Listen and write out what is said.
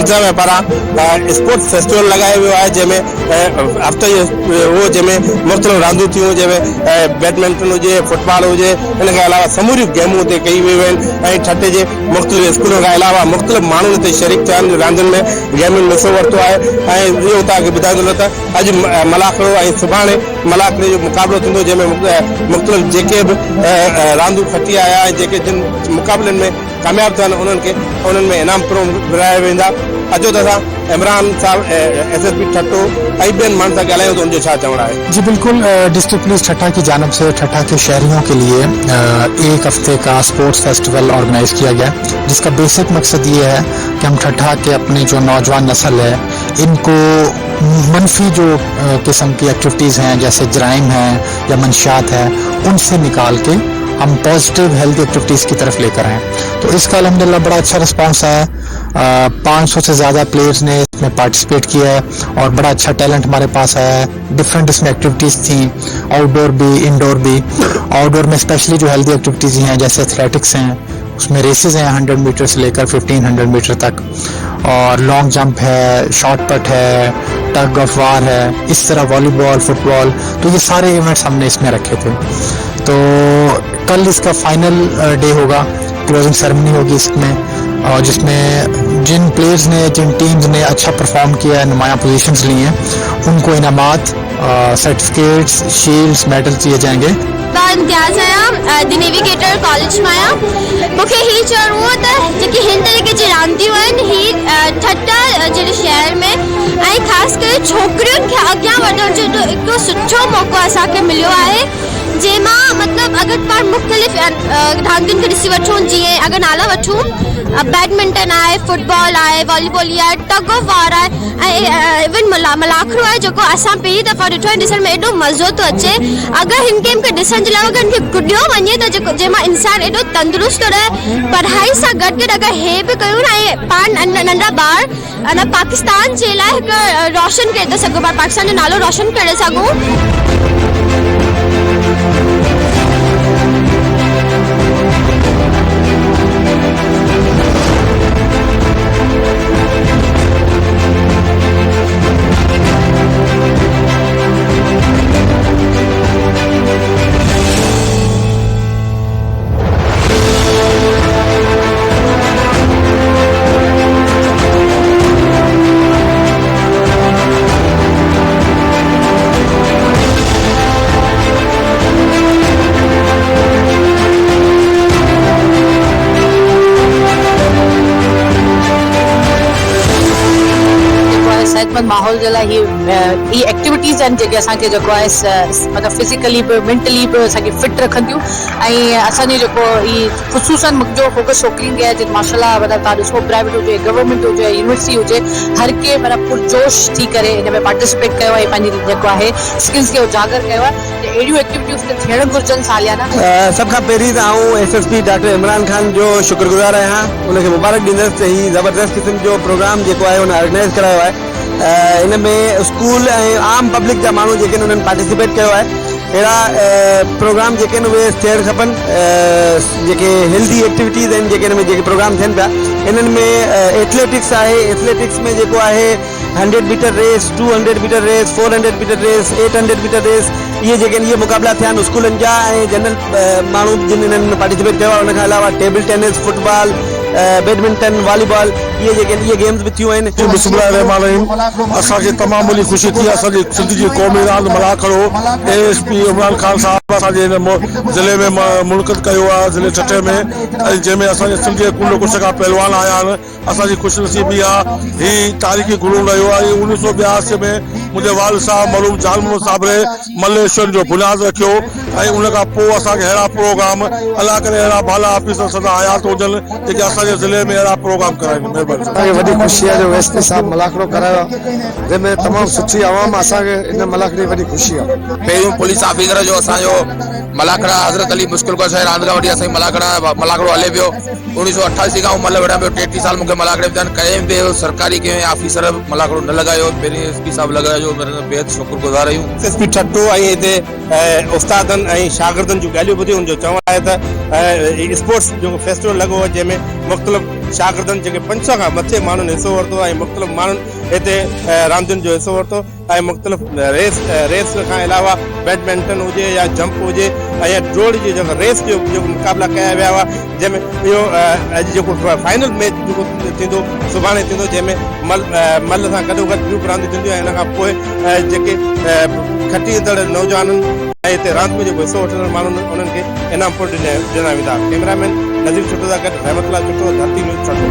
परिसर में पारा sports festival लगायो वियो आहे जंहिंमें हफ़्ते वो जंहिंमें मुख़्तलिफ़ रांदियूं थियूं जंहिंमें बैडमिंटन हुजे फुटबॉल हुजे इन खां अलावा समूरियूं गेमूं हिते कई वियूं आहिनि ऐं ठटे जे मुख़्तलिफ़ स्कूलनि खां अलावा मुख़्तलिफ़ माण्हू हिते शरीक थिया आहिनि रांदियुनि में गेमुनि में हिसो वरितो आहे ऐं इहो तव्हांखे ॿुधाईंदो त अॼु मलाखड़ो ऐं सुभाणे मलाखड़े जो मुक़ाबिलो थींदो जंहिंमें मुख़्तलिफ़ जेके बि रांदियूं खटी आया ऐं जेके जिन मुक़ाबलनि में कामयाब थिया आहिनि उन्हनि में इनाम पिणु विराया वेंदा। अचो त असां इमरान साहब SSP ठट्टो ऐं ॿियनि माण्हुनि सां ॻाल्हायूं त उनजो छा चवणु आहे। जी बिल्कुल, डिस्ट्रिक्ट पुलिस ठट्टा की जानब से ठट्टा के शहरियों के लिए एक हफ्ते का स्पोर्ट्स फेस्टिवल ऑर्गेनाइज किया गया, जिसका बेसिक मकसद ये है कि हम ठट्टा के अपने जो नौजवान नस्ल है इनको मनफी जो किस्म की एक्टिविटीज़ हैं जैसे जराइम हैं या मंशियात है उनसे निकाल के हम पॉजिटिव हेल्थ एक्टिविटीज़ की तरफ लेकर आए। तो इसका अल्हम्दुलिल्लाह बड़ा अच्छा रिस्पांस है। 500 से ज़्यादा प्लेयर्स ने इसमें पार्टिसिपेट किया है और बड़ा अच्छा टैलेंट हमारे पास है। डिफरेंट इसमें एक्टिविटीज़ थी, आउटडोर भी इंडोर भी। आउटडोर में स्पेशली जो हेल्दी एक्टिविटीज़ हैं जैसे एथलेटिक्स हैं, उसमें रेसेस हैं 100 मीटर से लेकर 1500 मीटर तक, और लॉन्ग जंप है, शॉर्ट पट है, टग ऑफ वार है, इस तरह वॉलीबॉल फुटबॉल। तो ये सारे इवेंट्स हमने इसमें रखे थे। तो कल इसका फाइनल डे होगा, क्लोजिंग सेरेमनी होगी इसमें, और जिसमें जिन प्लेयर्स ने जिन टीम्स ने अच्छा परफॉर्म किया है, नुमाया पोजीशंस ली हैं, उनको इनामात सर्टिफिकेट्स शील्ड्स मेडल्स दिए जाएंगे। इम्तियाज़ आया द नेविगेटर कॉलेज में आया। मूंखे ही चवणो हो त जेकी हिन तरीक़े जी रांदियूं आहिनि ही ठट्टा जहिड़े शहर में ऐं ख़ासि करे छोकिरियुनि खे अॻियां वधण जो हिकिड़ो सुठो मौक़ो असांखे मिलियो आहे, जंहिंमां मतिलबु अगरि पाण मुख़्तलिफ़ रांदियुनि खे ॾिसी वठूं, जीअं अगरि नाला वठूं बैडमिंटन आहे, फुटबॉल आहे, वॉलीबॉल आहे, टग ऑफ वार आहे ऐं इवन मलाखड़ो आहे जेको असां पहिरीं दफ़ा ॾिठो आहे। ॾिसण में एॾो मज़ो थो अचे। अगरि हिन गेम खे ॾिसण जे लाइ अगरि हिनखे कुॾियो वञे त जेको जंहिंमां इंसानु एॾो तंदुरुस्त थो रहे। पढ़ाई सां गॾु गॾु अगरि हे बि कयूं न ऐं पाण नंढा ॿार अञा पाकिस्तान जे लाइ हिकु रोशन करे था सघूं, पाण पाकिस्तान जो नालो रोशन करे सघूं। सेहतमंद माहौल जे लाइ ही एक्टिविटीज़ आहिनि जेके असांखे जेको आहे मतिलबु फिज़िकली बि मेंटली बि असांखे फिट रखंदियूं। ऐं असांजी जेको ही ख़ुशूसन मुंहिंजो फोकस छोकिरियुनि खे आहे, जिते माशाल्लाह मतिलबु तव्हां ॾिसो प्राइवेट हुजे, गवर्नमेंट हुजे, यूनिवर्सिटी हुजे, हर के मतिलबु पुरजोश थी करे हिन में पार्टिसिपेट कयो आहे, पंहिंजी जेको आहे स्किल्स खे उजागर कयो आहे। अहिड़ियूं एक्टिविटीज़ त थियणु घुरिजनि सालियाना। सभ खां पहिरीं त आऊं SSP डॉक्टर इमरान खान जो शुक्रगुज़ार आहियां, उनखे मुबारक ॾींदुसि त ही ज़बरदस्त क़िस्म जो प्रोग्राम जेको आहे उन ऑर्गेनाइज़ करायो आहे। इन में स्कूल ऐं आम पब्लिक जा माण्हू जेके उन्हनि पार्टिसिपेट कयो आहे। अहिड़ा प्रोग्राम जेके आहिनि उहे थियणु खपनि, जेके हेल्दी एक्टिविटीज़ आहिनि जेके हिन में जेके प्रोग्राम थियनि पिया। इन्हनि में एथलेटिक्स आहे, एथलेटिक्स में जेको आहे 100 metre race, 200 metre race, 400 metre race, 800 metre race, इहे जेके इहे मुक़ाबिला थिया आहिनि स्कूलनि जा ऐं जनरल माण्हू जिन इन्हनि पार्टिसिपेट कयो आहे। उनखां अलावा table tennis, football, badminton, volleyball, ये जेके ये गेम्स भी थियूं आहिनि। बिस्मिल्लाहिर्रहमानिर्रहीम। असांखे तमामु वॾी ख़ुशी थी, असांजी सिंध जी क़ौमी रांदि मलाखड़ो ASP इमरान खान साहब असांजे हिन ज़िले में मुनक़िद कयो आहे, ज़िले ठठे में, ऐं जंहिंमें असांजे सिंध जे कुल कुछ खां पहलवान आया आहिनि। असांजी ख़ुशनसीबी आहे, ही तारीख़ी गुरू रहियो आहे। 1982 में मुंहिंजे वालिद साहब मरहूम जान मोहम्मद साबरे मल्लेश्वर जो बुनियाद रखियो ऐं उन खां पोइ असांखे अहिड़ा प्रोग्राम अलाह करे अहिड़ा भाला ऑफिसर सदा हयात हुजनि जेके असांजे ज़िले में अहिड़ा प्रोग्राम कराइनि। असांखे वॾी ख़ुशी आहे जो SSP साहब मलाखड़ो करायो आहे, जंहिंमें तमामु सुठी आवाम असांखे इन मलाखड़े वॾी ख़ुशी आहे। पहिरियों पुलिस ऑफिसर जो असांजो मलाखड़ा हज़रत अली मुश्किल को शहर रांदि खां वठी असांजी मलाखड़ो हले पियो। 1988 खां मतिलबु वेठा पियो, 33 साल मूंखे मलाखड़े में कॾहिं बि सरकारी कंहिं ऑफिसर मलाखड़ो न लॻायो, पहिरीं SSP साहब लॻायो, बेहद शुक्रगुज़ार आहियूं। SSP ठट्टो ऐं हिते उस्तादनि ऐं शागिर्दनि जूं ॻाल्हियूं ॿुधियूं। उनजो चवणु आहे त स्पोर्ट्स जो फेस्टिवल लॻो हो जंहिंमें मुख़्तलिफ़ शागिर्दनि जेके 500 खां मथे माण्हुनि हिसो वरितो ऐं मुख़्तलिफ़ माण्हुनि हिते रांदियुनि जो हिसो वरितो ऐं मुख़्तलिफ़ रेस खां अलावा बैडमिंटन हुजे या जंप हुजे ऐं डोड़ जी जेका रेस जो जेको मुक़ाबला कया विया हुआ जंहिंमें इहो अॼु जेको फाइनल मैच जेको थींदो सुभाणे थींदो जंहिंमें मल सां गॾो गॾु ॿियूं बि रांदियूं थींदियूं ऐं हिन खां पोइ जेके खटी ईंदड़ नौजवाननि ऐं हिते रांदि में जेको हिसो वठंदड़ माण्हुनि उन्हनि खे इनाम पुर ॾिना वेंदा। कैमरामैन नज़ीर छुटो सां गॾु रहमतुल्लाह छुटो, धरती न्यूज़ छुटो।